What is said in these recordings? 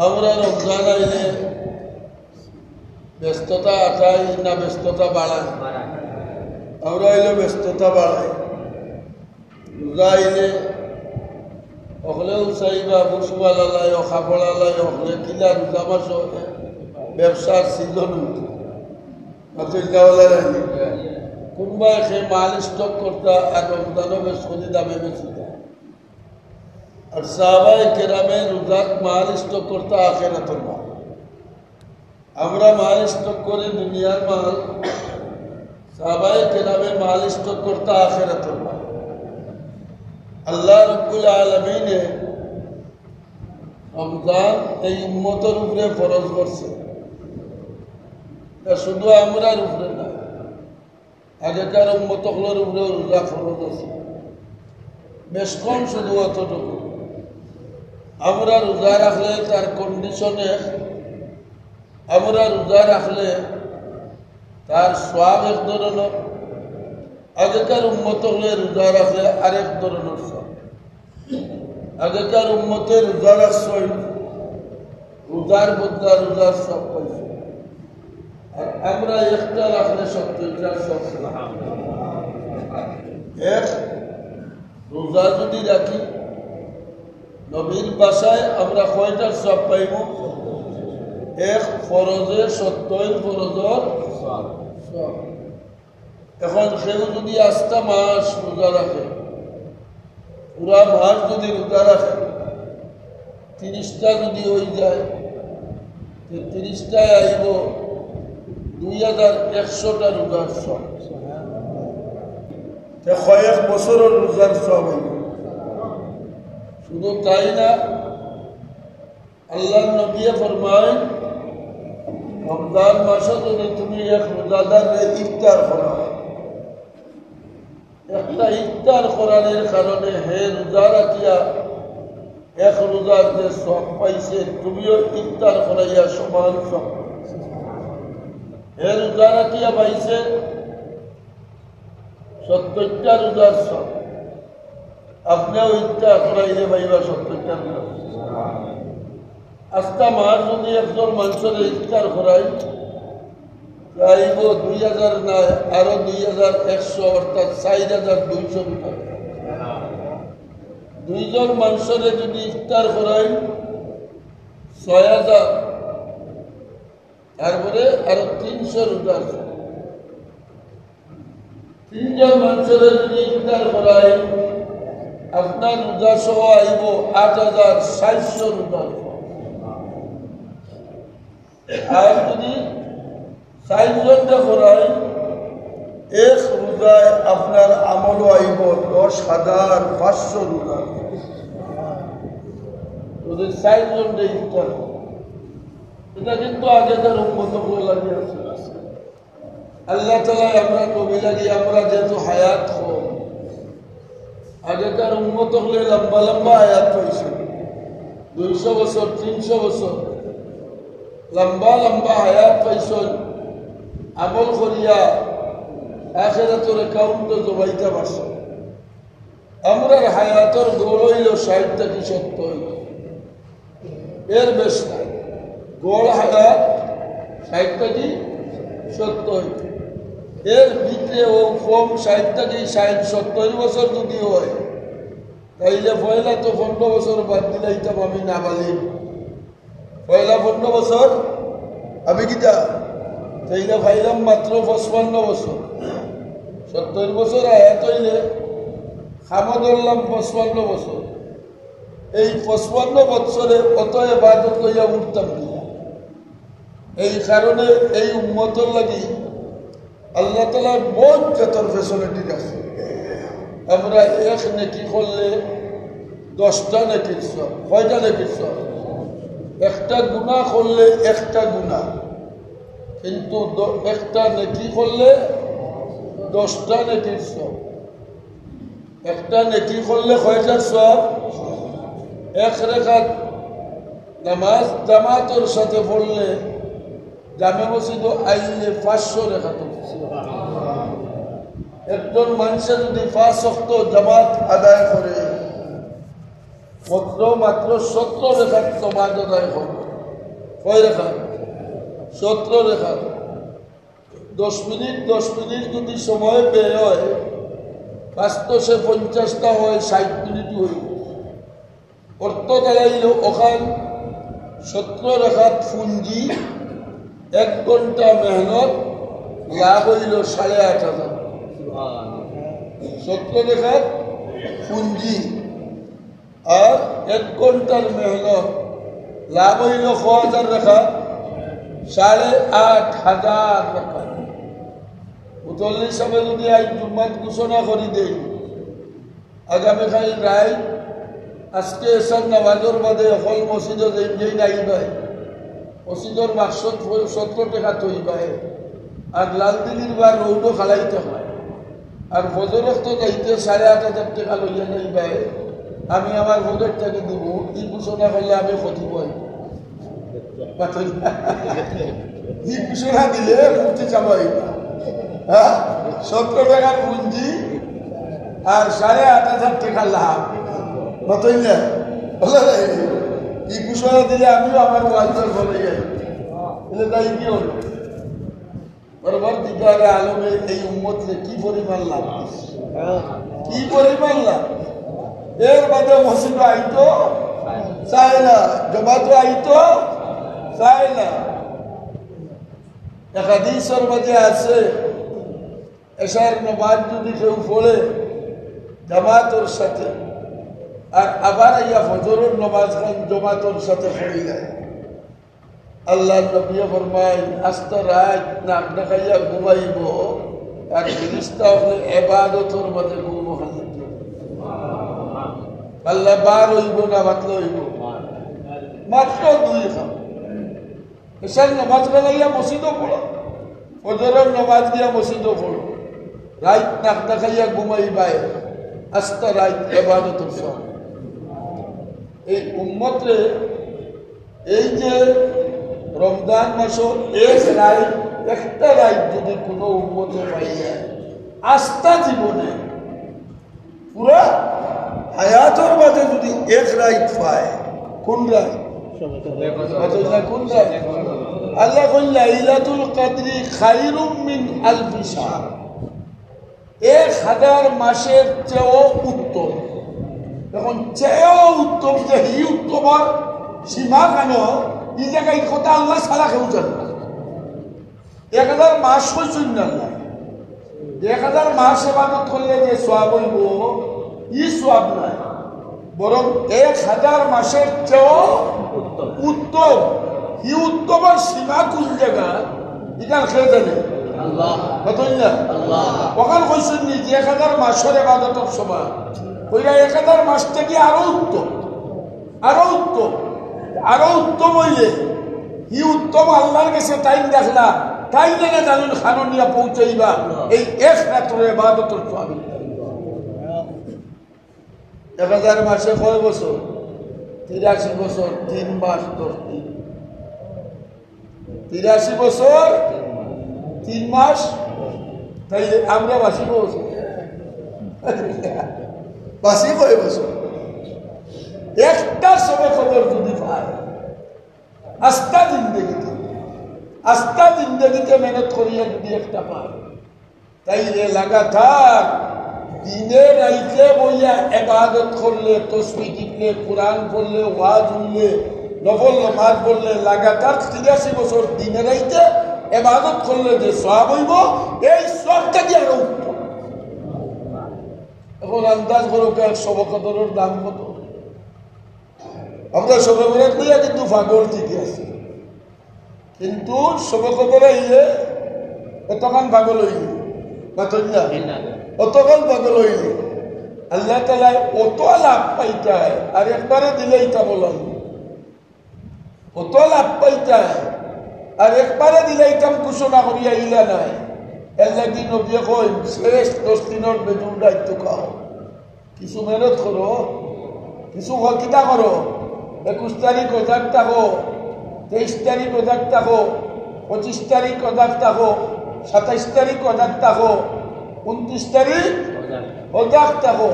আমরা রমজান আইলে ব্যস্ততা আটাই না ব্যস্ততা বাড়ায়? আমরা আইলে ব্যস্ততা বাড়াই। রোজা আইলে অকলেও চাইবা বুসবালাই খাপড়ালাই অকলে কিলা রোজা মাস ব্যবসার সিজন কোনবাই সে মাল স্টক করতা আর রমজানও বেশি দামে বেশি দেয়। আর সাহাবাই কেরামে রোজাত মাল স্টক করতা আখেরাতের মাল। আমরা মাল স্টক করে দুনিয়ার মাল, সাহাবাই কেরামে মাল স্টক করতা আখেরাতের মাল। আল্লাহ রব্বুল আলামিনে রমজান এই উম্মতের উপরে ফরজ করছে, শুধু আমরার উপরে না, আগেকার উম্মতগুলোর উপরেও রোজা ফরজ আছে। বেশ কম, শুধু অতটুকু। আমরা রোজা রাখলে তার কন্ডিশনে, আমরা রোজা রাখলে তার সওয়াব এক ধরনের, আগেকার উম্মতগুলো রোজা রাখলে আরেক ধরনের সওয়াব। আগেকার উম্মতে রোজা রাখছই, রোজার বদলা রোজার সব পাইছে, আর আমরা একটা রাখলে 70টার সব। এক রোজা যদি রাখি, নবীর বাসায় আমরা কয়টার সব পাইব? এক ফরজে 70 ফরজর সব। এখন সেও যদি 8টা মাস রোজা রাখে, পুরা মাস যদি রোজা রাখে, 30টা যদি হয়ে যায়, 30টায় আইব 2100টা রোজার সব। কয়েক বছরের রোজার সব হইব। শুধু তাই না, আল্লাহ নবী ফরমায় রমজান মাসে যদি তুমি এক রোজাদারে ইফতার করা, একটা ইফতার করানোর কারণে হে রোজা রাখিয়া এক রোজার যে সব পাইছে, তুমিও ইফতার করাইয়া সমান সব। হে রোজা রাখিয়া পাইছে 70টা রোজার সব, আপনিও ইফতার করাইলে পাইবা 70টা রোজার। 8টা মাস যদি একজন মানুষের ইফতার করাই, চাইব 2000 না আরো 2100, অর্থাৎ 4200 টাকা। 2 জন মানুষের যদি ইফতার করাই 6000, তারপরে আরো 300 রোজার। 3 জন মানুষের যদি ইফতার করাই, আপনার রোজা সহ আইব 8700 রোজার। আর যদি 60 জনটা করাই, এক রোজায় আপনার আমলও আইব 10,500 রোজা। যদি 60 জনটা ইফতার, এটা কিন্তু আগেকার উম্মতগুলো লাগিয়ে আছে। আল্লাহ তাআলা আমরা নবী লাগি, আমরা যেহেতু হায়াত কম, আগেকার উম্মতগুলো লম্বা লম্বা হায়াত পাইছে, 200 বছর 300 বছর লম্বা লম্বা হায়াত পাইছেন। আমল করিয়া আখিরাতের অ্যাকাউন্ট জমাইতে পারছে। আমরা হায়াতের গোল হইল 60 থেকে 70, এর বেশ নাই। গোল হায়াত 60 থেকে 70, এর ভিতরে ও কম 60 থেকে 60-70 বছর যদি হয়, তাইলে পয়লা তো 15 বছর বাদ দিলাইতাম আমি নাবালিগ। পয়লা 15 বছর আমি কিতা তাইলে ভাইলাম মাত্র 55 বছর। 70 বছর আয়াত হইলে খামো ধরলাম 55 বছর। এই 55 বছরে অত ইবাদত লইয়া উঠতাম না। এই কারণে এই উম্মতের লাগি আল্লাহ তাআলার বহুত যতর ফেসিলিটি আছে। আমরা এক নেকি করলে 10টা নেকির সওয়াব। কয়টা নেকির সওয়াব? একটা গুনাহ করলে একটা গুনাহ, কিন্তু একটা নেকি করলে 10টা নেকির সওয়াব। একটা নেকি করলে কয়টার সওয়াব? এক রাকাত নামাজ জামাতের সাথে পড়লে জামে মসজিদে আইলে 500 রাকাত। একজন মানুষের যদি 5 ওয়াক্ত জামাত আদায় করে, মাত্র 17 রাকাত জামাত আদায় করবে। কয় রেখা 17 রেখা 10 মিনিট যদি সময় ব্যয় হয় 550টা হয় 60 মিনিট হইল অর্থ দাঁড়াইল ওখান 17 রেখাত পুঞ্জি 1 ঘন্টা মেহনত লাভ হইল 8,500 17 রেখাত পুঞ্জি আর 1 ঘন্টার মেহনত লাভ হইল 1000 রেখা 8,500 রেখা মুতল্লি সাহেব যদি আজ জুম্মাত ঘোষণা করে দেই আগামীকাল রায় আজকে এসব নামাজের বাদে অকল মসজিদে যেই নাই ভাই মসজিদের মাকসদ 17 টাকা তৈরি পায় আর লালদিঘির বা রৌডো খালাইতে হয় আর ফজরত তো যাইতে 8,500 টাকা লইয়া যাই ভাই আমি আমার ফজর থেকে দিব ই ঘোষণা করলে আমি ক্ষতি পাই ই ঘোষণা দিলে মুক্তি চাবাই 17 টাকার পুঞ্জি আর 8,500 টাকা লাভ নতুন না ই ঘোষণা দিলে আমিও আমার ওয়াইফের বলে যাই এলে তাই কি হল পরবর্তীকালে আলমের এই উম্মতকে কি পরিমাণ লাভ কি পরিমাণ লাভ এর বাদে মসজিদ আইতো চায় না জমাতো আইতো চায় না এক হাদিসের মাঝে আছে এশার নামাজ যদি কেউ পড়ে জামাতের সাথে আর আবার ইয়া ফজরের নামাজ খান জামাতের সাথে পড়ে যায় আল্লাহ নবী ফরমায় আস্তা রাত নাক ডাকাইয়া ঘুমাইব আর ফেরেশতা হলে ইবাদতের মধ্যে ঘুম হয় আল্লাহ বার হইব না বাতল হইব মাত্র 2 খাম এশার নামাজ লাগাইয়া মসজিদও পড়ো ফজরের নামাজ দিয়া মসজিদও পড়ো রাত নাক ডাকাইয়া ঘুমাইবাই আস্তা রাত ইবাদতের সব এই উম্মতে এই যে রমজান মাসের একটা রাত যদি কোনো উম্মতে পাই যায় আস্থা জীবনে পুরা হায়াতের মাঝে যদি এক রাত পায় কোন রাত কোন রাত আল্লাহ কইল লাইলাতুল কদরি খায়রুম মিন আলফি শাহর 1000 মাসের চেয়েও উত্তম এখন চেয়েও উত্তম যে হি উত্তমর সীমা কেন এই জায়গায় কথা আল্লাহ ছাড়া কেউ জানে না 1000 মাস হইছেন না 1000 মাস ইবাদত করলে যে সওয়াব হইব ই সওয়াব নাই বরং 1000 মাসের চেয়েও উত্তম ই উত্তমর সীমা কোন জায়গা এটা খেয়ে জানে আল্লাহ না আল্লাহ ওখান কইছেন নি যে 1000 মাসের ইবাদতের সময় ওইটা 1000 মাস থেকে আরো উত্তম হইলে ই উত্তম আল্লাহর কাছে টাইম দেখলা তাই জেনে জানুন খাননিয়া পৌঁছাইবা এই এক রাতের ইবাদতের সওয়াব 1000 মাসে কয় বছর 83 বছর 3 মাস 10 দিন 83 বছর 3 মাস তাই আমরা বাসি বছর বাসি কয় বছর একটা সবে খবর যদি পায় আস্থা জিন্দগিতে মেহনত করিয়া যদি একটা পায় তাইলে লাগাতার দিনে রাইতে বইয়া ইবাদত করলে তসবিহ দিলে কোরআন পড়লে ওয়াজ শুনলে নফল নামাজ পড়লে লাগাতার 83 বছর দিনে রাইতে ইবাদত করলে যে সওয়াব হইব এই সওয়াবটা কি আরো উত্তম এখন আন্দাজ করো শবে কদরের দাম কত আমরা শবে বরাত কইয়া কিন্তু পাগল ঠিকই আছে কিন্তু শবে কদরে আইলে কতক্ষণ পাগল হইলে অতক্ষণ পাগল হইলে আল্লাহ তাআলা অত লাভ পাইতায় আর একবারে দিলে এটা বলেন অত লাভ পাইতায় আর একবারে দিলে কাম ঘোষণা করিয়া ইলা নাই এর লাগি নবী কই শেষ 10 দিনের বেজুর দায়িত্ব খাও কিছু মেহনত করো কিছু কিতা করো 21 তারিখ ওজাক থাকো 23 তারিখ ওজাক থাকো 25 তারিখ ওজাক থাকো 27 তারিখ ওজাক থাকো 29 তারিখ ওজাক থাকো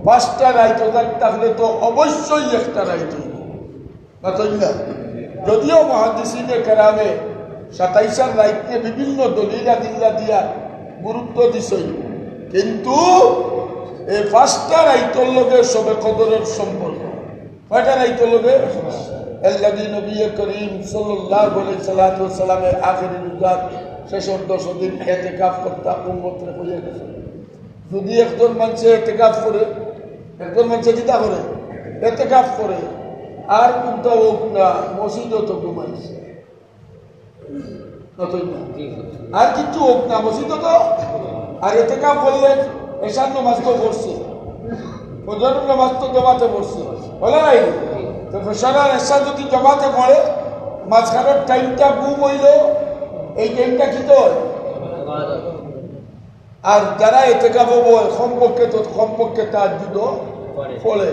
5টা রাইত ওজাক থাকলে তো অবশ্যই একটা রাইত হইব না যদিও মুহাদ্দিসিনে কেরামে 27 রাইতকে বিভিন্ন দলিল আদিল্লা দিয়া গুরুত্ব দিছই, কিন্তু এই 5টা রাইতর লগে সবে কদরের সম্পর্ক। কয়টা রাইতর লগে? আল্লাহি নবী করিম সাল্লাল্লাহু আলাইহি সাল্লামের আখেরি রোজার শেষের 10 দিন ইতিকাফ করতে উম্মতরে কইয়া গেছে। যদি একজন মানুষে ইতিকাফ করে, একজন মানুষে কিতা করে? ইতিকাফ করে, আর কিন্তু হোক না মসজিদও তো ঘুমাইছে, আর কিছু হোক না মসজিদও তো, আর ইতিকাফ করলেন এশার নামাজ তো পড়ছে, ফজরের নামাজ তো জমাতে পড়ছে, বলে নাই? তো ফজর আর এশা যদি জমাতে পড়ে, মাঝখানের টাইমটা গুম হইল, এই টাইমটা কি তো? আর যারা ইতিকাফ কমপক্ষে তাহাজ্জুদ পড়ে,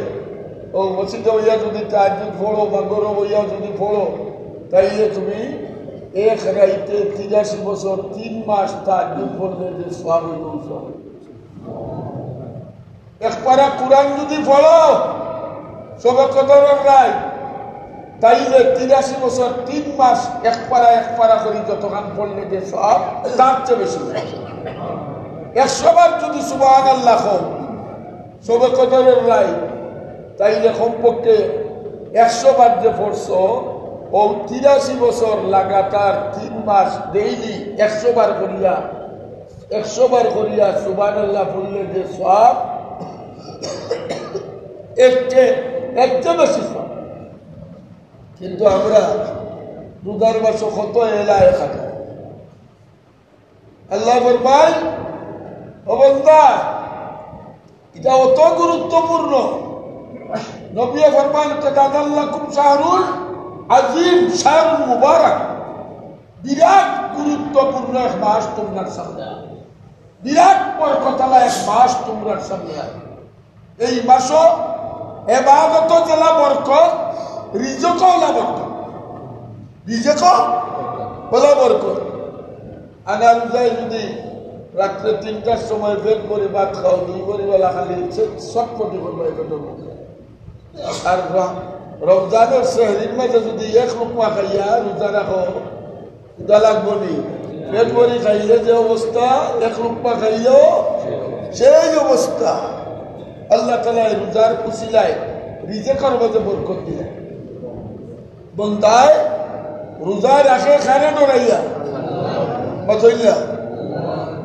ও মসজিদে হইয়া যদি তাহাজ্জুদ পড়ো বা গরম হইয়া যদি পড়ো, তাইলে তুমি এক রাইতে 83 বছর 3 মাস তাহাজ্জুদ পড়লে যে সওয়াব হইল। একপারা কুরআন যদি পড়ো সবে কদরের রাত, তাইলে 83 বছর 3 মাস একপারা করি যতক্ষণ পড়লে যে সওয়াব, তার চেয়ে বেশি। 100 বার যদি সুবহানাল্লাহ কও সবে কদরের রাত, তাইলে কমপক্ষে 100 বার যে পড়ছো, ও 83 বছর লাগাতার 3 মাস ডেইলি 100 বার করিয়া সুবহানাল্লাহ পড়লে যে সওয়াব, একটা বেশি সওয়াব। কিন্তু আমরা রোজার মাসে কত এলায় খাটা। আল্লাহ ফরমায়, ও বান্দা, এটা অত গুরুত্বপূর্ণ। নবী ফরমান, তাদাল্লাকুম শাহরুল আজিম, শাহরুল মুবারক, বিরাট গুরুত্বপূর্ণ এক মাস তোমরা সামনে, বিরাট বরকতওয়ালা এক মাস তোমরা সামনে। এই মাসও ইবাদত জেলা বরকত, রিজকও হলা বরকত, রিজকও হলা বরকত। আনা রোজায় যদি রাত্রে 3টার সময় বের করে ভাত খাও, 2 বেলা খালি চটপটি করবো। আর রমজানের সেহরির মাঝে যদি 1 লুকমা খাইয়া রোজা রাখো, রোজা লাগবো নি? পেট ভরি খাইলে যে অবস্থা, 1 লুকমা খাইলেও সেই অবস্থা। আল্লাহ তাআলা রোজার উসিলায় রিজেকের মাঝে বরকত দিলেন। বন্দায় রোজা রাখে খারে ডরাইয়া বাতইলা,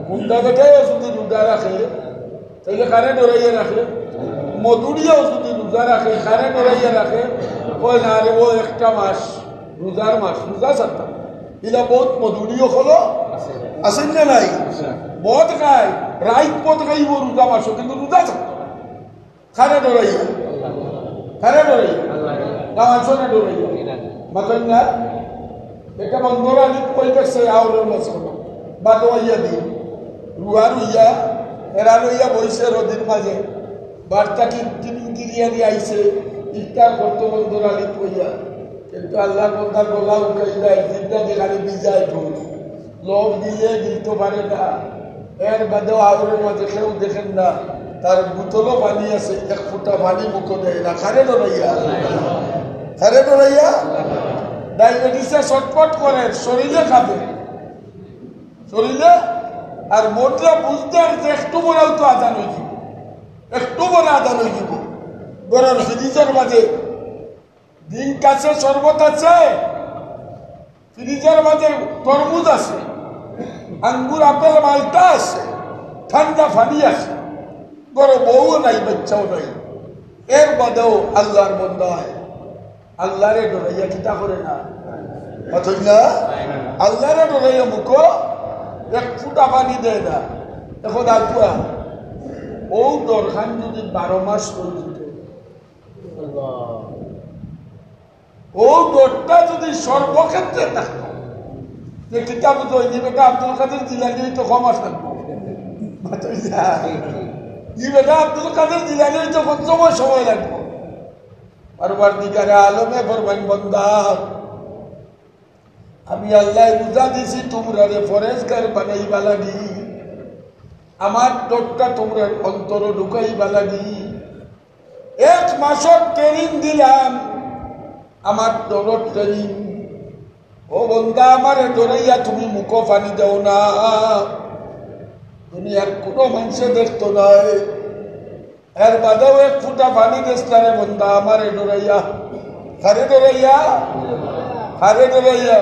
কুন্ডা বেটায় যদি রোজা রাখে তাইলে খারে ডরাইয়া রাখে। মধুরিয়াও যদি রোজা রাখে, খারে ডরাইয়া রাখে। কয় না রে, ও একটা মাস রোজার মাস, রোজা ছাড়তা ইলা বহুত মধুরিও হলো আসেন না নাই? মদ খায়, রাইত পথ খাইব রোজা মাসও, কিন্তু রোজা ছাড়ত খারে ডরাইয়া, খারে ডরাইয়া না ডরাইয়া মাতন না। এটা বন্ধরা কই দেখছে আওরের মাছ বাদওয়াইয়া দিন রুয়া রুইয়া এরা রইয়া বইছে রোদের মাঝে, বার্তা কিরিয়ারি আইছে ইফতার করতো বন্ধরা লিপ কইয়া। কিন্তু আল্লাহ বন্ধার গলা উঠাই দেয়, জিন্দা দেখালি বিজায় ঢোল, লোক দিলে দিতে পারে না। এর বাদেও আওরের মাঝে কেউ দেখেন না, তার বোতলও পানি আছে, 1 ফুটা পানি মুখ দেয় না। খারে ডরাইয়া, খারে ডরাইয়া। ডায়াবেটিসে ছটপট করে, শরীরে খাবে, শরীরে। আর মোটরা বুঝতে যে একটু বড়াও তো আদান হয়ে যাব, একটু বড় আদান হয়ে যাব। গরুর ফ্রিজের মাঝে দিন কাছে শরবত আছে, ফ্রিজের মাঝে তরমুজ আছে, আঙ্গুর আপেল মালটা আছে, ঠান্ডা পানি আছে, গরু বউও নাই, বাচ্চাও নাই। এর বাদেও আল্লাহর বন্দা হয়, আল্লাহরে ডরাইয়া কিতা করে না, অথচ না আল্লাহরে ডরাইয়া মুখ 1 ফুটা পানি দেয় না। এখন আলপুয়া ও দরখান যদি 12 মাস পর্যন্ত, ও দরটা যদি সর্বক্ষেত্রে থাকতো, যে কিতাব তো বেটা আব্দুল কাদের জিলানি তো ক্ষমা থাকবো, বেটা আব্দুল কাদের জিলানি তো কত সময় লাগবো। পরবর্তীকারে আলমে ফরমান, বন্দা আমি আল্লাহ রোজা দিছি তোমরা রে ফরেজগার বানাইবা লাগি, আমার ডরটা তোমরা অন্তর ঢুকাইবা লাগি। 1 মাসের ট্রেনিং দিলাম, আমার ডরর ট্রেনিং ও বন্দা আমারে ডরাইয়া তুমি মুখ পানি দাও না, দুনিয়ার কোনো মানুষে দেখতো নাই, এর বাদেও এক ফুটা পানি দেশটারে বন্দা আমারে ডরাইয়া, কারে ডরাইয়া, কারে ডরাইয়া,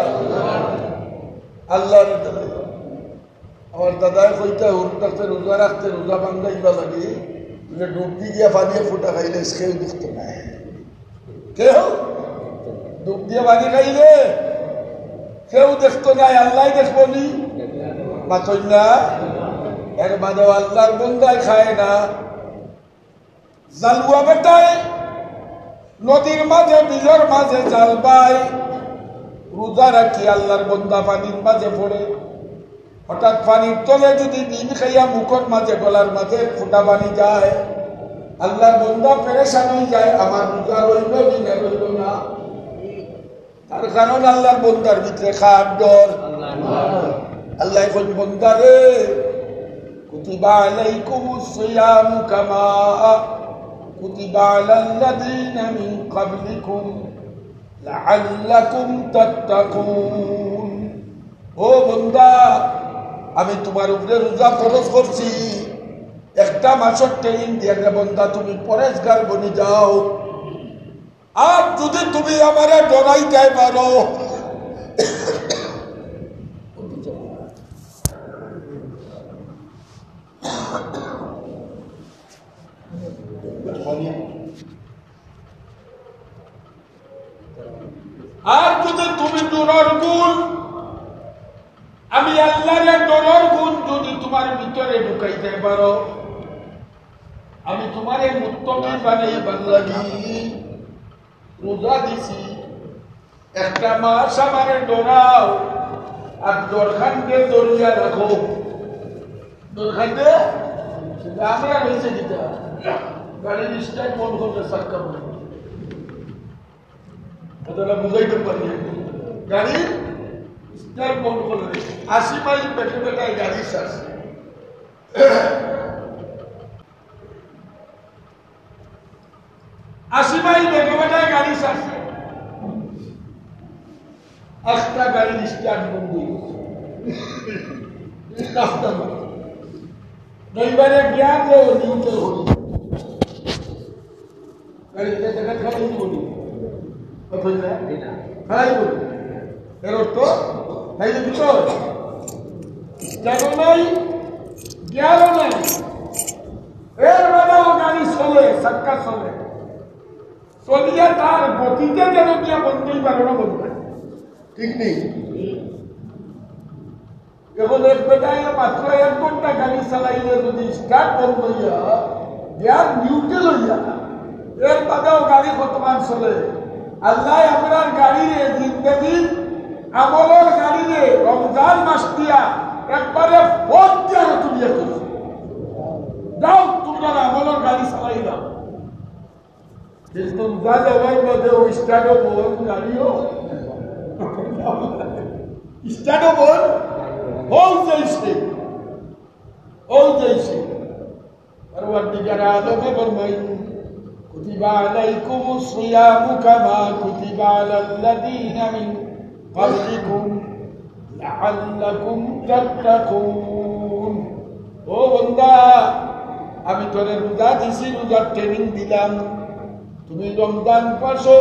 আল্লাহরে ডরাইয়া। আমার দাদায় কইতে হুরটাতে রোজা রাখতে, রোজা ভাঙ্গাইবা লাগে, ডুবদি গিয়া পানিয়ে ফুটা খাইলে কেউ দেখতো না, কেউ ডুব দিয়ে পানি খাইলে কেউ দেখতো না, আল্লাহ দেখবো নি মাতই না। এর বাদেও আল্লাহর বন্দায় খায় না। জালুয়া বেটায় নদীর মাঝে বিলের মাঝে জাল বাই, রোজা রাখি আল্লাহর বন্দা পানির মাঝে পড়ে, হঠাৎ পানির তলে যদি বিন খাইয়া মুখের মাঝে গলার মাঝে ফুটা পানি যায়, আল্লাহর বন্দা পেরেশান হয়ে যায়, আমার রোজা রইল কি না রইল না। তার কারণ আল্লাহর বন্দার ভিতরে খাওয়ার ডর। আল্লাহ এখন বন্দা রে কুতিবা আলাইকুমুস সিয়ামু কামা কুতিবা আলাল্লাযীনা মিন ক্বাবলিকুম লাআল্লাকুম তাত্তাকুন। ও বন্দা, আমি তোমার উপরে রোজা ফরজ করছি, একটা মাসের ট্রেনিং দিয়ে বন্দা তুমি পরেশগার বনি যাও। আর যদি তুমি আমারে ডরাইতে পারো, আর যদি তুমি ডরার গুণ, আমি আল্লাহর ডরার গুণ যদি তোমার ভিতরে ঢুকাইতে পারো, আমি তোমারে মুত্তাকি বানাইবার লাগি রোজা দিছি। একটা মাস আমারে ডরাও, আর দরখানকে দরিয়া রাখো। দরখানকে আমরা রয়েছে দিতে গাড়ির স্টার্ট মন করতে সাক্কা বলে ওটা বুঝাইতে পারি। গাড়ি স্টার্ট বন্ধ করে 80 মাইল পেটে পেটায় গাড়ি শ্বাস, 80 মাইল পেটে পেটায় গাড়ি শ্বাস, একটা গাড়ির স্টার্ট বন্ধ রাস্তা রবিবারে জ্ঞান রে নিউটে হল গাড়িতে জায়গা খালি বলি খাই বলি এর অর্থ খাইলে ভিতর জানো নাই, জ্ঞানও নাই। এর বেলাও গাড়ি চলে, চাক্কা চলে, চলিয়া তার গতিতে যেন গিয়া বন্ধই পারে না, বন্ধ ঠিক নেই। এখন এক বেটায় মাত্র 1 ঘন্টা গাড়ি চালাইলে যদি স্টার্ট বন্ধ হইয়া গিয়ার নিউট্রাল হইয়া, এর বাদেও গাড়ি কতমান চলে। আল্লাহ আপনার গাড়িরে জিন্দগি আমলের গাড়িরে রমজান মাস দিয়া একবারে পর্যায়ে তুলিয়া করছে। যাও তোমরা আমলের গাড়ি চালাই দাও, কিন্তু রোজা দেওয়ার মধ্যে স্টার্টও বল, গাড়িও স্টার্টও বল, পরওয়ারদিগার আলমে ফরমাই কুতিবা আলাইকুমুস সিয়ামু কামা কুতিবা আলাল্লাযীনা মিন ক্বাবলিকুম লাআল্লাকুম তাত্তাকুন। ও বান্দা, আমি তোরে রোজা দিছি, রোজার ট্রেনিং দিলাম, তুমি রমজান পাশো,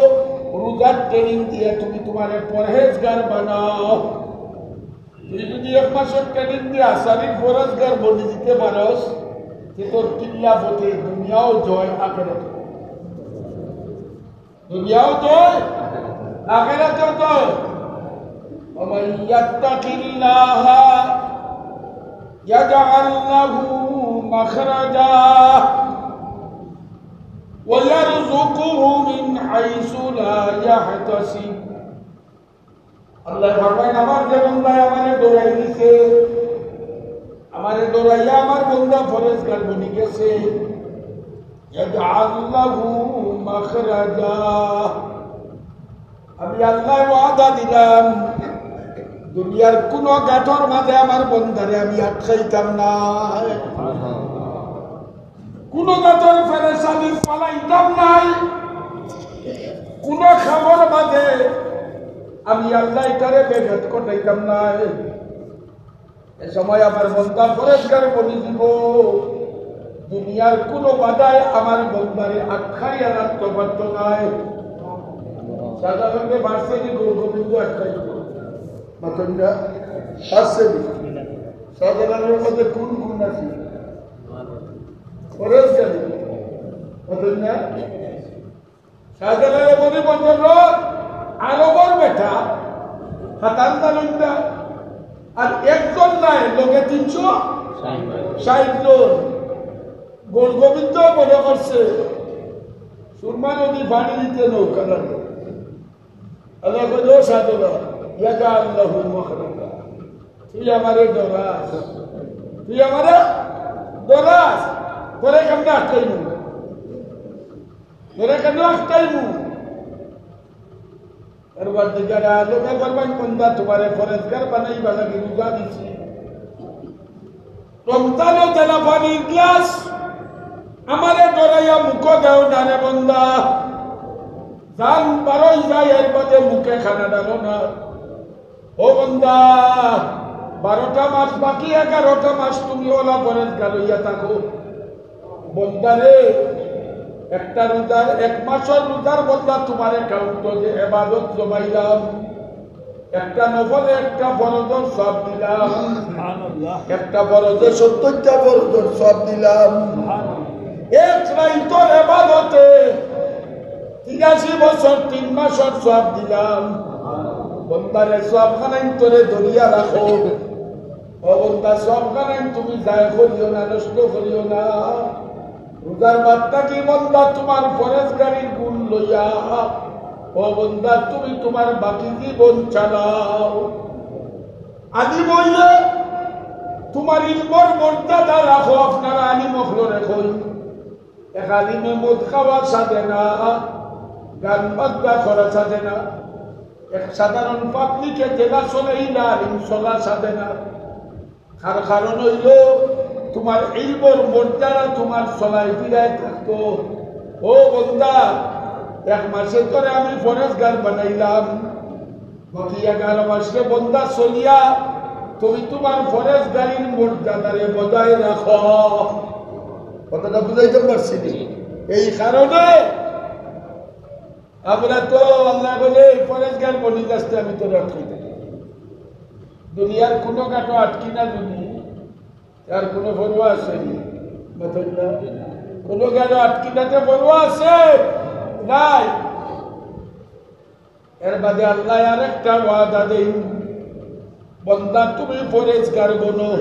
রোজার ট্রেনিং দিয়ে তুমি তোমারে পরহেজগার বানাও। তুই যদি 1 মাসের ট্রেনিং দিয়ে আসারির পরহেজগার বনি দিতে পারস, যে তোর কিল্লা পথে দুনিয়াও জয়, আখেরাত দুনিয়াও জয়, আখেরাতেও জয়। ومن يتق الله يجعل له مخرجا ويرزقه من حيث لا يحتسب। আল্লাহ ফরমায়, আমার যে বান্দা আমারে দৌড়াই দিছে, আমারে দৌড়াইয়া আমার বান্দা পরহেজগার বনি গেছে, ইয়াজআল লাহু মাখরাজা, আমি আল্লাহ ওয়াদা দিলাম দুনিয়ার কোন গাঠর মাঝে আমার বন্ধারে আমি আটকাইতাম না, কোন গাঠর ফেরেশানি পালাইতাম নাই, কোন খাবার মাঝে আমি আল্লাহ এটারে বেঘাত করতাম না। এ সময় আমার বন্ধা পরেশগার বলি দিব দুনিয়ার কোনো বাধায় আমার বন্ধারে আখ্যাই রাখতে পারত নাই। সাধারণকে বার্ষিক গোবিন্দ আখ্যাই মাতন্ডা বার্ষিক সাধারণের মধ্যে কোন গুণ আছে পরেশগারি মাতন্ডা সাধারণের মধ্যে বন্ধন আরবর বেটা হাতান তালুন্দা আর একজন নাই লোকে 360 জন। গোবিন্দ মনে করছে সুরমা নদী পানি দিতে নৌকা লাগে। আল্লাহ কইল সাধনা ইয়াজা আল্লাহু মাখরাজা, তুই আমারে ডরাস, তুই আমারে ডরাস, তোরে কেমনে আটকাইমু, তোরে কেমনে আটকাইমু। এরবার দিগারে আলোকে বলবেন বন্ধা তোমারে ফরেজগার বানাইবা লাগি রোজা দিছি। রমজানও তেলা পানির গ্লাস আমারে ডরাইয়া মুখ দেও না রে বন্ধা। জান বারোই যায় এর বাদে মুখে খানা ডালো না। ও বন্ধা 12টা মাস বাকি 11টা মাস তুমি ওলা ফরেজগার হইয়া থাকো। বন্দারে একটা রোজার 1 মাসের রোজার বদলা তোমার অ্যাকাউন্ট যে ইবাদত জমাইলাম, একটা নফলে একটা ফরজের সব দিলাম, একটা ফরজে 70টা ফরজের সব দিলাম। এক রাইতর ইবাদতে 83 বছর 3 মাসের সব দিলাম। বন্দারে সবখানাই তোরে ধরিয়া রাখো। ও বন্দা সবখানাই তুমি যায় করিও না, নষ্ট করিও না। রোজার বার্তা কি বন্দা তোমার ফরেজগারির গুণ লইয়া ও বন্দা তুমি তোমার বাকি জীবন চালাও। আদি বইলে তোমার ইলমর মর্যাদা রাখো। আপনারা আলিম হলো রেখো। এক আলিমে মদ খাওয়া সাধে না, গান বাজনা করা সাধে না। এক সাধারণ পাবলিকে জেলা চলেই না, আলিম চলা সাধে না। কারণ হইল তোমার ইলমর মর্যাদা তোমার চলাই ফিরায় থাকতো। ও বন্দা 1 মাসে তোরে আমি ফরেজগার বানাইলাম, বাকি 11 মাসে বন্দা চলিয়া তুমি তোমার ফরেজগারির মর্যাদারে বজায় রাখো। কথাটা বুঝাইতে পারছি। এই কারণে আমরা তো আল্লাহ বলে ফরেজগার বনি যাচ্ছে আমি তোরে আটকাইতে। দুনিয়ার কোনো কাটো আটকি না যদি আর কোনো পরোয়া আছে না, কোনো গাড়ি আটকিনাতে পরোয়া আছে নাই। এর বাদে আল্লাহ আর একটা ওয়াদা দেই, বন্দা তুমি ফরেজগার বনো,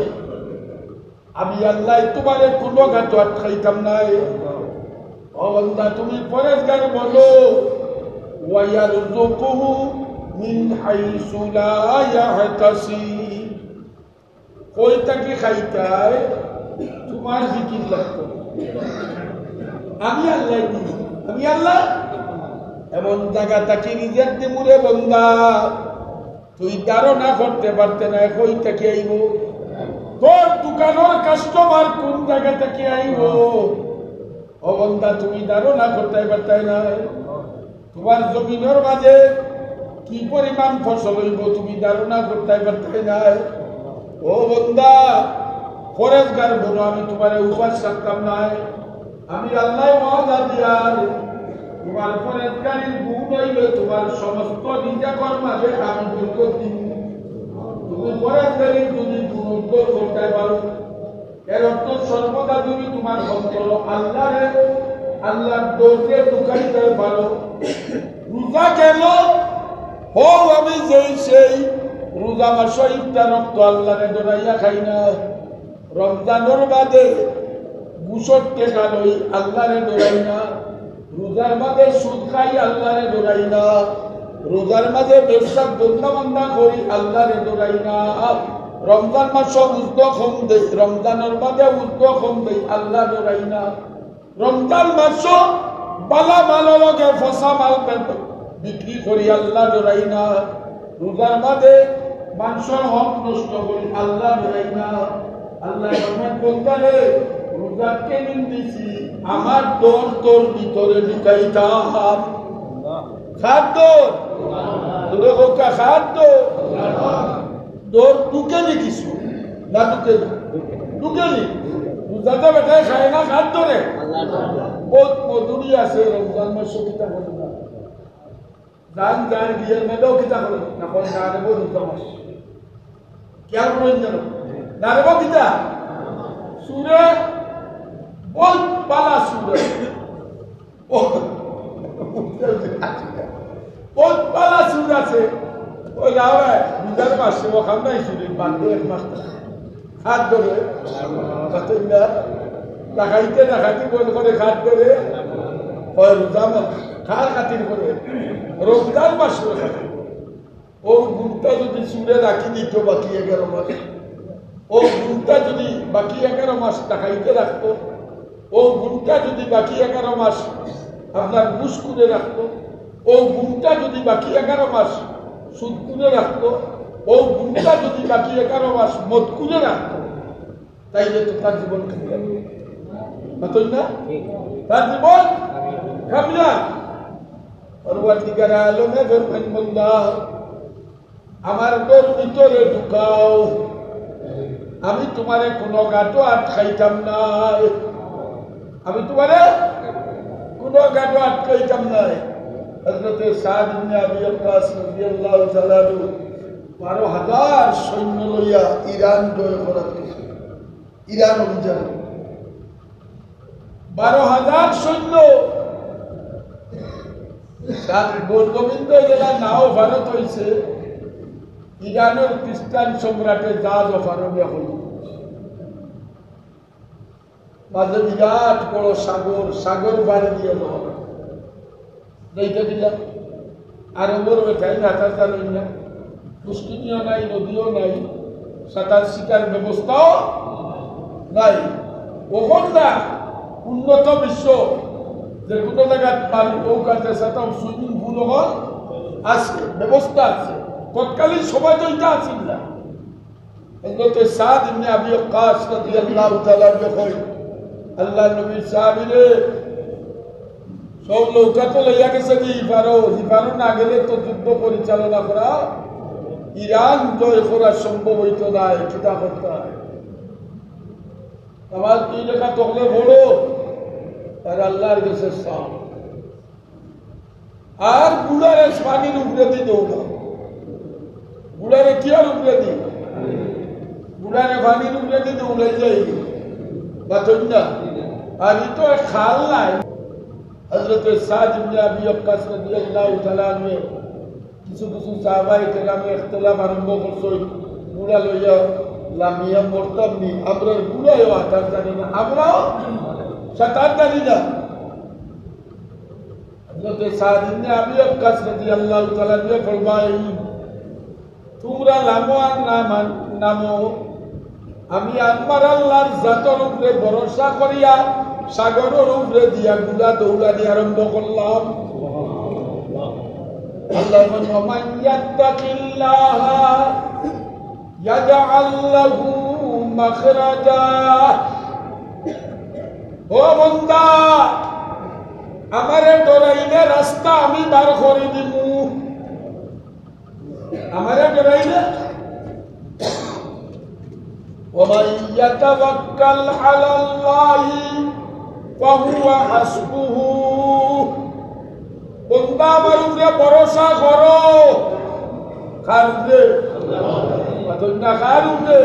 আমি আল্লাহ তোমারে কোনো গাটো আটকাইতাম নাই। ও বন্দা তুমি ফরেজগার বনো, ওয়ায়ারযুকুহু মিন হাইসু লা ইয়াহতাসিব। কইটা কি খাইতায় তোমার জিকির লাগতো। আমি আল্লাহ দিই, আমি আল্লাহ এমন জায়গা তাকে নিজের দিমুরে বন্দা তুই ধারণা করতে পারতে না কই থেকে আইব। তোর দোকানের কাস্টমার কোন জায়গা থেকে আইব ও বন্দা তুমি ধারণা করতে পারতে না। তোমার জমিনের মাঝে কি পরিমাণ ফসল হইব তুমি ধারণা করতে পারতে না। ও বন্দা ফরেজগার বলো, আমি তোমার উপাস রাখতাম নাই। আমি আল্লাহ ওয়াদা দিয়ার তোমার ফরেজগারির গুণ হইলে তোমার সমস্ত নিজের মাঝে আমি বরকত দিব। তুমি ফরেজগারির যদি গুণোত্তর করতে পারো, এর অর্থ সর্বদা তুমি তোমার অন্তর আল্লাহর দৌড়ে ঢুকাইতে পারো। রোজা গেল হো আমি সেই রোজা মাস ইফতার রক্ত আল্লাহরে ডরাইয়া খাই না। রমজানের বাদে 62 টাকা লই আল্লাহরে ডরাই না। রোজার মাঝে সুদ খাই আল্লাহরে ডরাই না। রোজার মাঝে ব্যবসা বন্ধা করি আল্লাহরে ডরাই না। রমজান মাস উদ্যোগম দেই, রমজানের মাঝে উদ্যোগম দেই আল্লাহ ডরাই না। রমজান মাস বালা মালের লগে ফসা মাল বিক্রি করি আল্লাহ ডরাই না। রোজার মাঝে মানুষের হক নষ্ট করি আল্লাহ ডরাই না। আল্লাহ বলতে রোজার ট্রেনিং দিছি আমার তোর ভিতরে ঢুকাইতাম। খাদ্য দূরে হোকা খাদ্য দৌড় ঢুকেনি কিছু না ঢুকেনি রোজাতে বেটায় খায় না খাদ্য রে বহুত মধুরি আছে রমজান মাস কিতা বলে না দান দান বিয়ের মেয়েও কিতা বলে না কোন না নেব রোজা মাস কেন বলেন জানো না নেব কিতা সুরে বহুত পালা সুরে বহুত পালা সুর আছে ওই লাভায় রোজার মাসে ওখান নাই সুরে বান্ধব এক মাস হাত ধরে দেখাইতে দেখাইতে বল করে খাট করে রোজা মাস খার খাতির করে রমজান মাস করে ও গুণটা যদি সুরে রাখি দিত বাকি 11 মাস ও গুণটা যদি বাকি 11 মাস দেখাইতে রাখতো ও গুণটা যদি বাকি 11 মাস আপনার বুস করে রাখতো ও গুণটা যদি বাকি 11 মাস সুদ করে রাখতো ও গুণটা যদি বাকি 11 মাস মদ করে রাখতো তাইলে তো তার জীবন কামিয়াব বুঝলেন না তার জীবন কামিয়াব পরওয়ারদিগার আলমে ফরমান আল্লাহ আমার ঘর ভিতরে ঢুকাও আমি তোমারে কোনো গাটো আটকাইতাম না আমি তোমারে কোনো গাটো আটকাইতাম না হযরতে সাদ ইবনে আবি ওয়াক্কাস রাদিয়াল্লাহু তাআলা 12,000 সৈন্য লইয়া ইরান জয় করা ইরান অভিযান 12,000 সৈন্য গোবিন্দ জেলা নাও ভারত হয়েছে ইরানের খ্রিস্টান সম্রাটের জাহাজ অফারণীয় হল মাঝে বিরাট বড় সাগর সাগর বাড়ি দিয়ে দেখে দিলাম আর ওর বেটাই সাঁতার জানেন না পুষ্কিনিও নাই নদীও নাই সাঁতার শিকার ব্যবস্থাও নাই ওখান না উন্নত বিশ্ব যে কোনো জায়গায় পানি নৌকাতে সাঁতার সুইমিং পুল আছে ব্যবস্থা আছে তৎকালীন সময় তো এটা আছিল না হযরতে সাদ ইবনে আবি ওয়াক্কাস রাদিয়াল্লাহু তাআলা যখন আল্লাহ নবীর সাহাবীরে সব নৌকা তো লইয়া গেছে যে হিফারো না গেলে তো যুদ্ধ পরিচালনা করা ইরান জয় করা সম্ভব হইতো না কিতা করতে হয় আমার 2 লেখা তকলে বড় আর আল্লাহর কাছে সাম আর বুড়ারে পানির উপরে দিয়ে দৌড়া বুড়ারে কি আর উপরে দিয়ে বুড়ারে পানির উপরে দিয়ে দৌড়াই যাই বাতন না আর ই তো খাল নাই হযরত সাদ ইবনে আবি ওয়াক্কাস রাদিয়াল্লাহু তাআলা আনহু কিছু কিছু সাহাবায়ে কেরামে ইখতিলাফ আরম্ভ করছে বুড়া লইয়া লামিয়া মরতাম নি আমরা বুড়াও হাতার জানি না আমরাও সাঁতার জানি না হযরত সাদ ইবনে আবি ওয়াক্কাস রাদিয়াল্লাহু তাআলা আনহু ফরমায় তোমরা লামো আর নামো আমি আমার আল্লাহর জাতের উপরে ভরসা করিয়া সাগরের উপরে দিয়া গুলা দৌড়ানি আরম্ভ করলাম আল্লাহ মান ইয়াত্তাকিল্লাহ ইয়াজআল লাহু মাখরাজা ও বান্দা আমারে ডরাইলে রাস্তা আমি বার করে দিমু আমারে ডরাইলে ومن يتوكل على الله فهو حسبه বন্দা আমার উপরে ভরসা করো কার উপরে আল্লাহ কার উপরে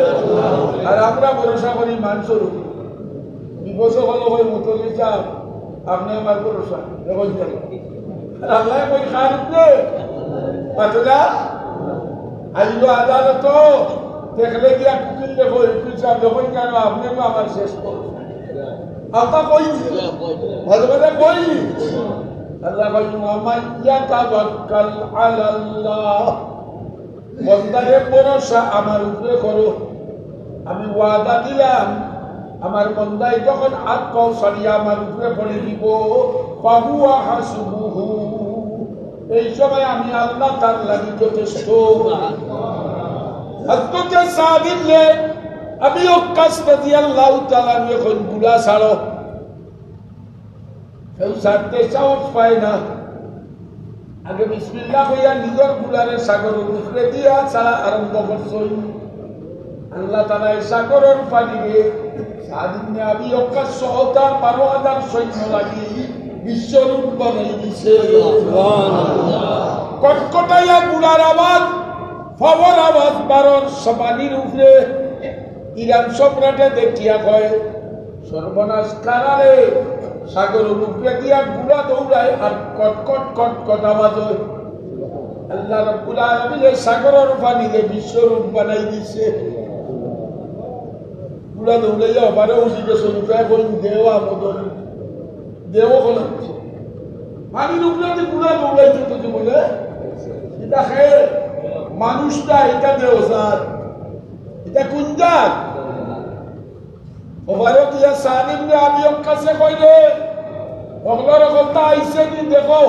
আর আমরা ভরসা করি মানুষের উপরে বিপদ হলো হয় মুতলি চাপ আপনি আমার ভরসা দেখুন আর আল্লাহ কই কার উপরে পাতলা আইলো আদালত দেখলে গিয়া কুকিল দেখো ইকুইসা দেখো কেন আপনি তো আমার শেষ করো আল্লাহ কই ভালোভাবে কই আল্লাহ কই মান ইয়াতাওয়াক্কাল আলাল্লাহ বন্দারে ভরসা আমার উপরে করো আমি ওয়াদা দিলাম আমার বন্দাই যখন হাত পাও সরিয়া আমার উপরে পড়ে দিব ফাহুয়া হাসবুহু এই সময় আমি আল্লাহ তার লাগি যথেষ্ট হযরত সাদ ইবনে আবি ওয়াক্কাস রাদিয়াল্লাহু তাআলা যখন গুলা ছাড়ো কেউ ছাড়তে সাহস পায় না আগে বিসমিল্লাহ কইয়া নিজের গুলারে সাগরের উপরে দিয়া ছাড়া আরম্ভ করছই আল্লাহ তাআলা এই সাগরের পানিকে সাদিনে আবি ওকাস সহতা 12,000 সৈন্য লাগি বিশ্বরূপ বানাই দিছে সুবহানাল্লাহ কটকটাইয়া গুলার আওয়াজ ফবর আওয়াজ বারর সমানির উপরে ইরান সম্রাটে দেখিয়া কয় সর্বনাশ কারারে সাগরের উপরে দিয়া গুলা দৌড়ায় আর কটকট কটকট আওয়াজ হয় আল্লাহ রাব্বুল আলামিন সাগরের পানিতে বিশ্বরূপ বানাই দিছে গুলা দৌড়াইয়া আবার উঠিকে সরুপায় কই দেওয়া মদন দেও হল পানির উপরে গুলা দৌড়াইছে তো বলে এটা খেয়ে মানুষটা এটা দেও স্যার এটা কোন জাত ওভারত ইয়া সালিম নে আমি কাছে কইলে ওগুলোর কথা আইছে কি দেখো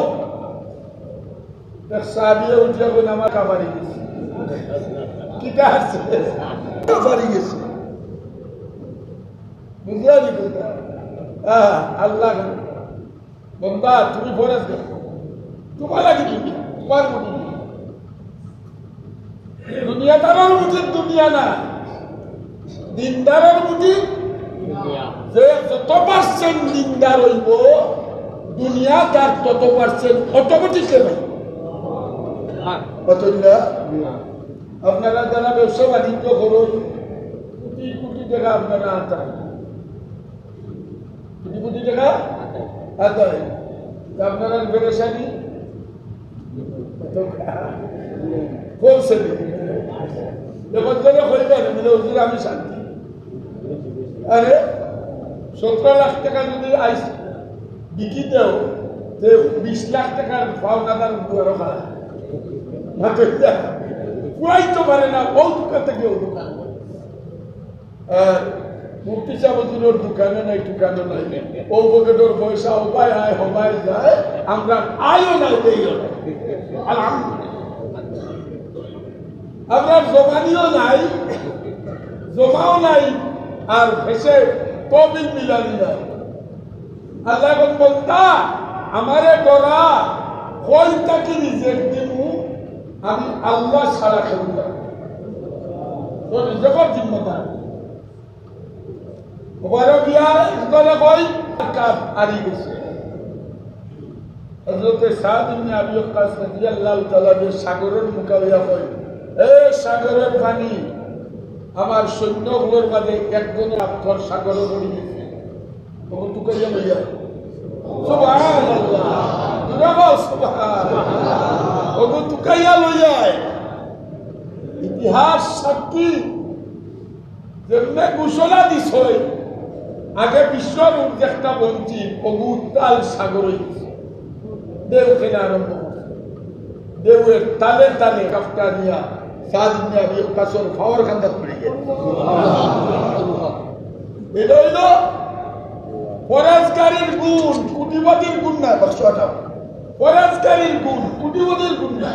দেখ সাবিয়ে উঠিয়া কোন আমার কাবারি গেছে কিটা আছে কাবারি গেছে বুঝলি কথা আল্লাহ বন্দা তুমি ফরজ কর তোমার লাগি তোমার মুটি দুনিয়াদারের মুটি দুনিয়া না দিনদারের মুটি যে যত পার্সেন্ট দিনদার হইব দুনিয়া তার তত পার্সেন্ট অটোমেটিক হবে আপনারা যারা ব্যবসা বাণিজ্য করুন কোটি কোটি টাকা আপনারা আতায় কোটি কোটি টাকা আতায় আপনারা বেরেশানি বলছে যখন ধরে হইবেন মিলে হুজুর আমি শান্তি আরে 17 লাখ টাকা যদি আইস বিকি দেও 20 লাখ টাকার পাওনাদার দুয়ারও খারাপ পুরাইতে পারে না ও দোকান থেকে ও দোকান আর মুক্তি চাবতুলোর দোকানে নাই দোকানও নাই ও পকেটের পয়সা হবাই আয় হবাই যায় আমরা আয়ও নাই দেইও নাই আপনার জমানিও নাই জমাও নাই আর ভেসে তবিল মিলানি নাই আল্লাহ বলতা আমারে ডরা কই তাকে রিজেক্ট দিমু আমি আল্লাহ ছাড়া খেলব না তো রিজেক্টর জিম্মদার ওবারে গিয়া ইসলামে কই কাপ আরি গেছে হযরত সাদ ইবনে আবি ওয়াক্কাস রাদিয়াল্লাহু তাআলা যে সাগরের মুকাবিলা কই এ সাগরের পানি আমার সৈন্যগুলোর মাঝে একজনে পাথর সাগরে পড়ে গেছে তখন তুই কইয়া লইয়া সুবহানাল্লাহ দুরাবা সুবহানাল্লাহ তখন তুই কইয়া লইয়া ইতিহাস সাক্ষী যেমনে ঘোষণা দিছই আগে বিশ্বর একটা বঞ্চি অগুতাল সাগরে দেও খেলা আরম্ভ দেউয়ের তালে তালে কাপটা দিয়া সাদ ইবনে আবি ওয়াক্কাসের ফাওয়ার খান্দা পড়ে গেল এটা হইল ফরাজকারীর গুণ কুটিপতির গুণ না বাদশাহটা ফরাজকারীর গুণ কুটিপতির গুণ না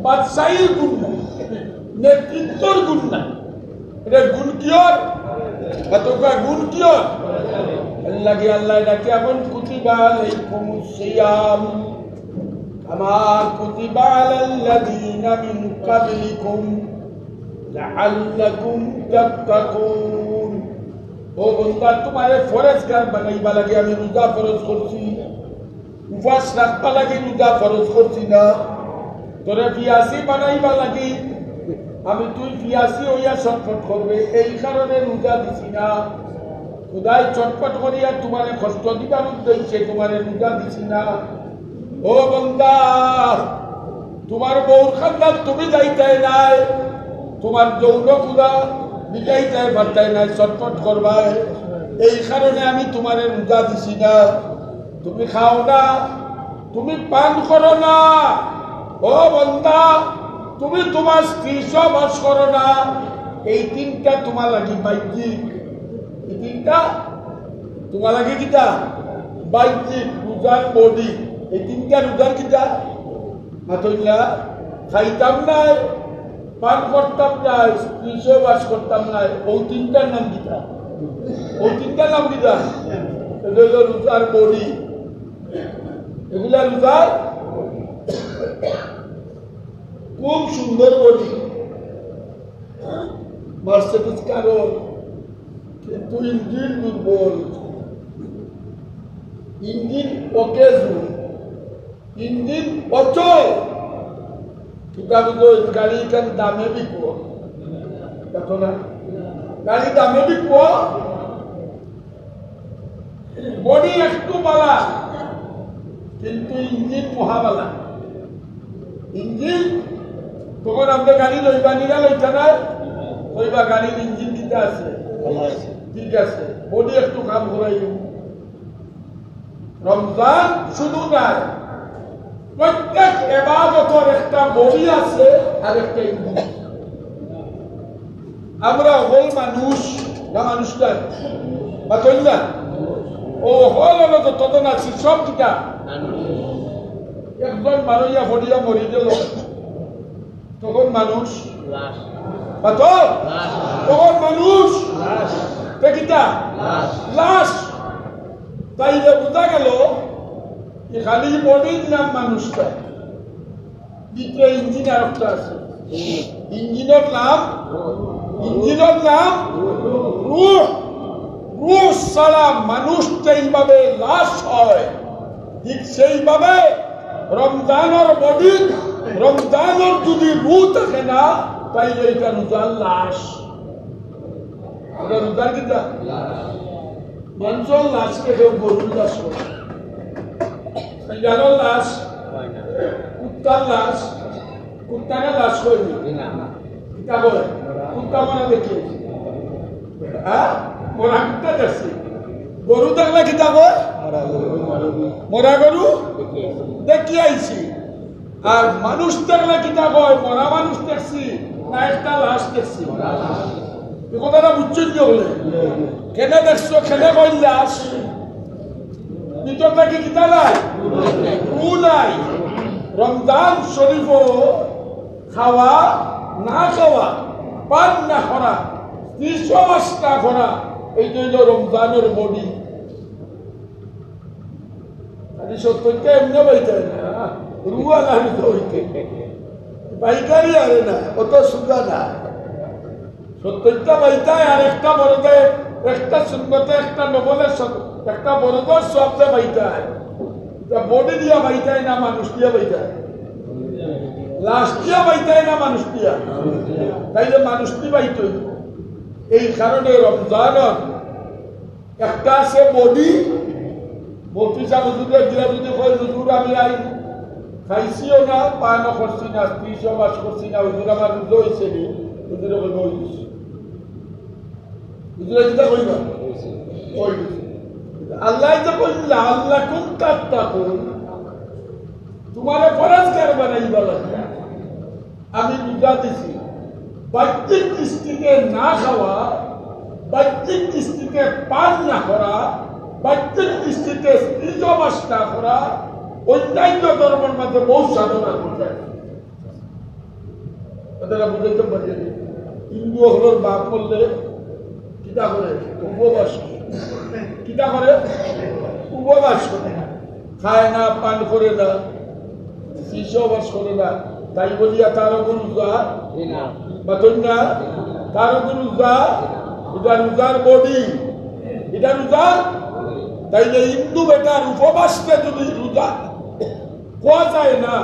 বাদশাহীর গুণ না নেতৃত্বর গুণ না এটা গুণ কিয়র এতটা গুণ কিয়র আল্লাহ ডাকে এমন কুতিবা আলাইকুমুস সিয়াম কামা কুতিবা আলাল্লাযীনা মিন ক্বাবলিকুম লাআল্লাকুম তাত্তাকুন ও বন্ধা তোমারে ফরজগার বানাইবা লাগে আমি রোজা ফরজ করছি উপবাস রাখবা লাগে রোজা ফরজ করছি না তোরে পিয়াসি বানাইবা লাগে আমি তুই পিয়াসি হইয়া চটপট করবে এই কারণে রোজা দিছি না খুদাই চটপট করিয়া তোমারে কষ্ট দিবার উদ্দেশ্যে তোমারে রোজা দিছি না ও বন্দা তোমার বউর খান্দার তুমি যাইতে নাই তোমার যৌন খুদা মিটাইতে পারতাই নাই চটপট করবাই এই কারণে আমি তোমারে রোজা দিছি না তুমি খাও না তুমি পান করো না ও বন্দা তুমি তোমার স্ত্রী সহবাস করো না এই তিনটা তোমার লাগি বাহ্যিক এই তিনটা তোমার লাগে কিটা বাহ্যিক রোজার বডি এই তিনটা রোজার কিটা হাতইলা খাইতাম নাই পান করতাম না স্ত্রী সহবাস করতাম না ওই তিনটার নাম কিটা ওই তিনটার নাম কিটা এগুলো রোজার বডি এগুলা রোজার খুব সুন্দর বডি, মার্সিডিজ কারণ, কিন্তু ইঞ্জিন দুর্বল, ইঞ্জিন অকেজু, ইঞ্জিন অচল। কিতাব গাড়ি কান দামে বিকব, দেখো না গাড়ি দামে বিকব, বডি একটু বালা কিন্তু ইঞ্জিন মহাবালা। ইঞ্জিন তখন আমরা গাড়ি লইবা নিরা লইতা না, লইবা গাড়ির ইঞ্জিন কিতা আছে ঠিক আছে, বডি একটু কাম করাই। রমজান শুধু নাই, প্রত্যেক ইবাদতের একটা বডি আছে আর একটা ইঞ্জিন। আমরা হল মানুষ না, মানুষটা বা তৈলা ও হল হলো তো তদন আছি সব কিতা। একজন মারিয়া ফড়িয়া মরি গেল, তখন মানুষ তখন মানুষ কিতা লাশ। তাইলে বোঝা গেল খালি বডির নাম মানুষটা, দ্বিতীয় ইঞ্জিন আর একটা আছে। ইঞ্জিনের নাম রূহ। রূহ ছাড়া মানুষ যেইভাবে লাশ হয়, ঠিক সেইভাবে রমজানের বডি, রমজানের যদি রূহ থাকে না, তাইলে এটা রোজার লাশ। রোজার কিতা মানুষের লাশকে কেউ গরুর লাশ করে, জানোর লাশ, কুত্তার লাশ, কুত্তাকে লাশ করবি কিতা বলে, কুত্তা মনে দেখি মরা কুত্তা দেখছি, গরু দেখলে কিতা কয় মরা গরু দেখি আইছি। আর মানুষ দেখলে কিতা কয় মরা মানুষ দেখছি না একটা লাশ দেখছি। কথাটা বুঝছেন বলে কেনে দেখছো, কেনে কই লাশ, ভিতরটা কি কিতা নাই, রু নাই। রমজান শরীফ খাওয়া না খাওয়া, পান না করা, ৩০ মাস না করা, এইটা হইল রমজানের বডি। সত্যটা এমনি বাইতে না, রুয়া লাগে তো হইতে বাইকারি আরে না, অত সুন্দর না। সত্যটা বাইতায় আর একটা বড়দের, একটা সুন্দরতে, একটা নবলের একটা বড়দের শব্দে বাইতায়। বডি দিয়া বাইতায় না, মানুষ দিয়া বাইতায়, লাশ দিয়া বাইতায় না, মানুষ দিয়া। তাইলে মানুষটি বাইতই। এই কারণে রমজানের একটা আছে বডি। বত্রিশা হুজুরের দিয়া যদি কয় হুজুর আমি আই খাইছিও না, পানও করছি না, ৩০ মাস করছি না, হুজুর আমার রোজা হয়েছে নি, হুজুরে কইব ওই দিছি, হুজুরে যেটা কইবা ওই দিছি। আল্লাহ যে কইলা আল্লাহ কোন কাজটা করুন, তোমারে ফরজগার বানাইবা লাগে। আমি রোজা দিছি, বাহ্যিক দৃষ্টিতে না খাওয়া, বাহ্যিক দৃষ্টিতে পান না করা, বাহ্যিক দৃষ্টিতে ৩০ মাস না করা, অন্যান্য ধর্মের মধ্যে বহু সাধনা করতে। তারা বুঝাইতে পারি হিন্দু হলোর বাপ করলে কিতা করে উপবাস, কিতা করে উপবাস করে, খায় না, পান করে না, ৩০ মাস করে না। তাই বলিয়া তারও গুরু যা বাতন না, তারও গুরু যা, এটা রোজার বডি, এটা রোজার। তাইলে হিন্দু বেটার উপবাসকে যদি রোজা কোয়া যায় না,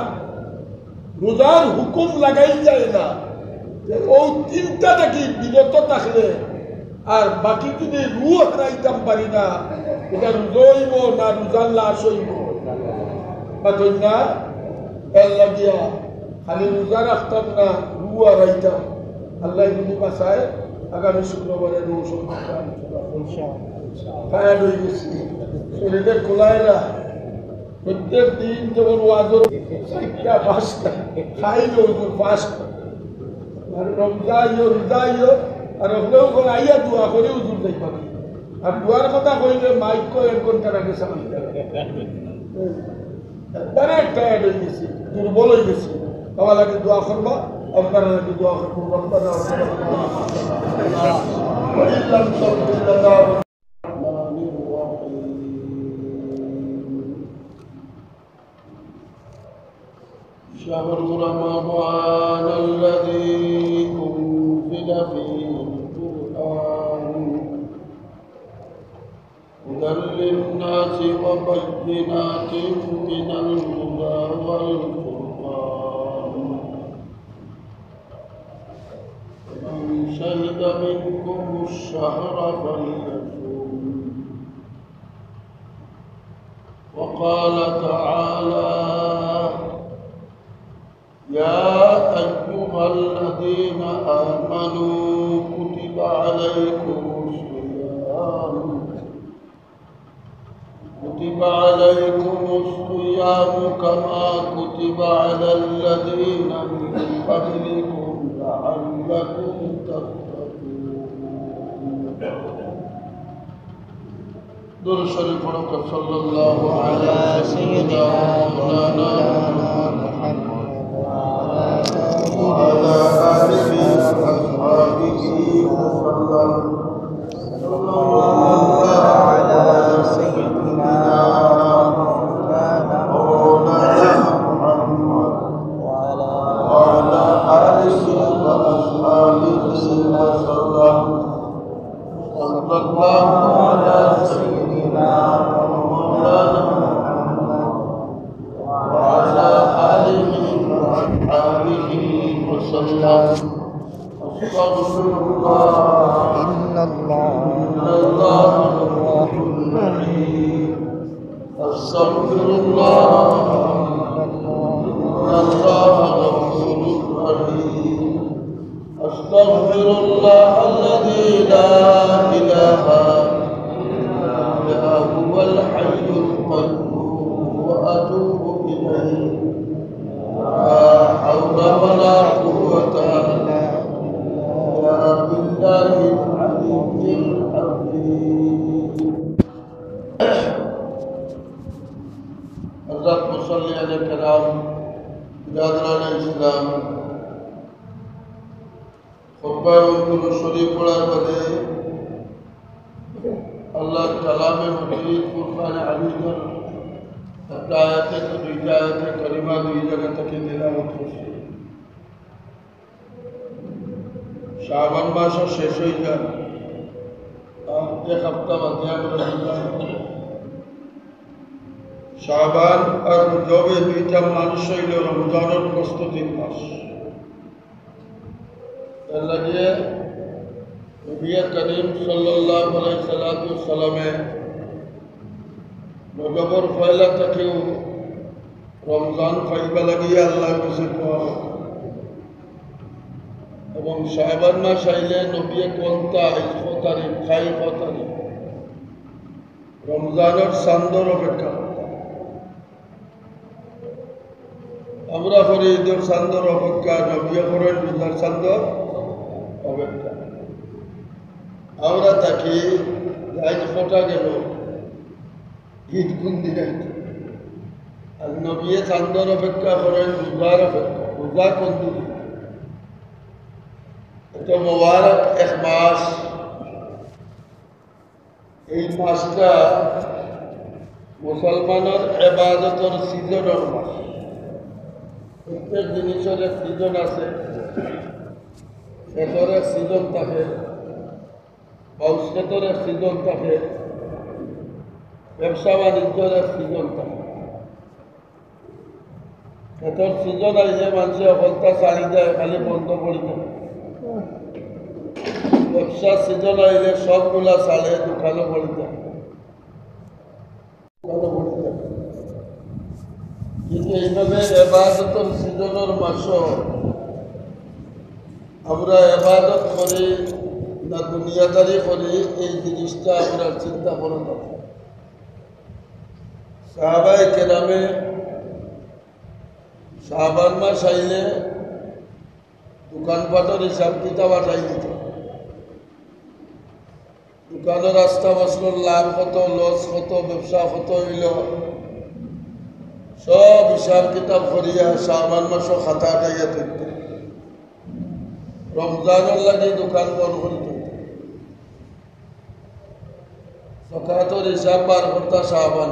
রোজার হুকুম লাগাই যায় না, ও তিনটা থেকে বিরত থাকলে আর বাকি যদি রু হারাইতাম পারি না, এটা রোজা হইব না রোজার লাশ হইব বাতন না। এর লাগিয়া খালি রোজা রাখতাম না, রু হারাইতাম। আল্লাহ যদি বাঁচায় আগামী শুক্রবারে রু টায়ার্ড হয়ে গেছি, শরীরের খোলায় না। প্রত্যেক দিন যখন ওয়াজর ৪টা ৫টা খাইল পাঁচটা, রমজাইও রোজাইও আর ওখানেও আইয়া দোয়া করে উজুর যাই পাবি। আর দোয়ার কথা কইলে মাইক কয় ১ ঘন্টা আগে সামনে একবারে টায়ার্ড হয়ে গেছি, দুর্বল হয়ে গেছি। আমার লাগে দোয়া করবা, আপনারা লাগে দোয়া করবো। شهر رمضان الذي أنزل فيه القرآن هدى للناس وبينات من الهدى والفرقان فمن شهد منكم الشهر فليصم وقال تعالى يا أيها الذين آمنوا كتب عليكم الصيام كما كتب على الذين من قبلكم لعلكم تتقون درود شریف پڑھو صلی اللہ علیہ سیدنا مولانا محمد وعلى آله وأصحابه وسلم صلى الله على سيدنا مولانا محمد وعلى آله وأصحابه وسلم صلى الله على سيدنا مولانا محمد وعلى آله وأصحابه وسلم أستغفر الله إن الله غفور رحيم أستغفر الله إن الله غفور رحيم أستغفر الله الذي لا إله إلا هو الحي القيوم وأتوب إليه لا حول ولا قوة إلا بالله العلي العظيم حضرت مصلي على الكرام برادران الإسلام خطبہ درود شریف پڑھنے والے اللہ کلام مجید فرقان حمید آیت کریمہ দুই জায়গা থেকে তেলাওয়াত করছি শাবান মাস শেষ হয়ে যায় আর এক সপ্তাহ বাদে আমরা শাবান আর রজবে দুইটা মাস হইল রমজানের প্রস্তুতির মাস এর লাগিয়ে নবী করিম সাল্লাল্লাহু আলাইহি সাল্লামে রজবের পয়লা থেকেও রমজান পাইবা লাগিয়ে আল্লাহর কাছে এবং শাবান মাস আইলে নবী কোনটা 11 তারিখ 5 তারিখ রমজানের চাঁদর অপেক্ষা আমরা করি ঈদের চাঁদর অপেক্ষা নবী করেন ঈদের চাঁদর অপেক্ষা আমরা থাকি যাই ফোটা গেল ঈদ কোন দিনে আর নবী চাঁদর অপেক্ষা করেন রোজার অপেক্ষা রোজা কোন দিনে এটা মোবারক এক মাস এই মাসটা মুসলমানের ইবাদতের সিজনের মাস প্রত্যেক জিনিসের এক সিজন আছে সেটার এক সিজন থাকে ঔষধের এক সিজন থাকে ব্যবসা বাণিজ্যের এক সিজন থাকে সেটার সিজন আইলে মানুষের অবস্থা চালি দেয় খালি বন্ধ করে দেয় ব্যবসা সিজন আইলে সবগুলা চালে দোকানে পড়ে যায় কিন্তু এইভাবে এবাদতের সিজনের মাস আমরা এবাদত করি না দুনিয়াদারি করি এই জিনিসটা আমরা চিন্তা করে না সাহাবায়ে কেরামে শাবান মাস আইলে দোকানপাটের হিসাব কিতাব আটাই দিত দোকানের রাস্তা বসল লাভ কত লস কত ব্যবসা কত হইল সব হিসাব কিতাব করিয়া শাবান মাসও খাতা আটাইয়া থাকত রমজানের লাগে দোকান বন্ধ করে দিত সকাতর হিসাব বার করতা শাবান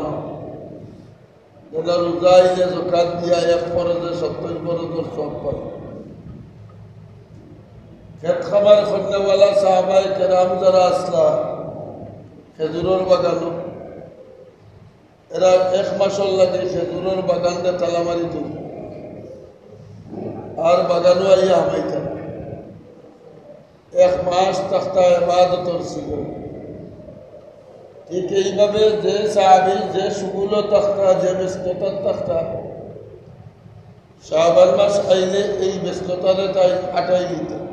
যারা রোজা আইলে জকাত দিয়া 1 ফরজে 70 ফরজের সব পায়। খেত খামার খন্নেওয়ালা সাহাবাই কেরাম যারা আসলা খেজুরের বাগানো, এরা 1 মাসর লাগে খেজুরের বাগানটা তালা মারি দিল আর বাগানো আইয়া হামাইতেন। 1 মাস তাখতা ইবাদতর ছিল। ঠিক এইভাবে যে সাহাবি যে সুগুলো তাখতা, যে ব্যস্ততার তাখতা, শাবান মাস আইলে এই ব্যস্ততারে তাই আটাই দিতেন।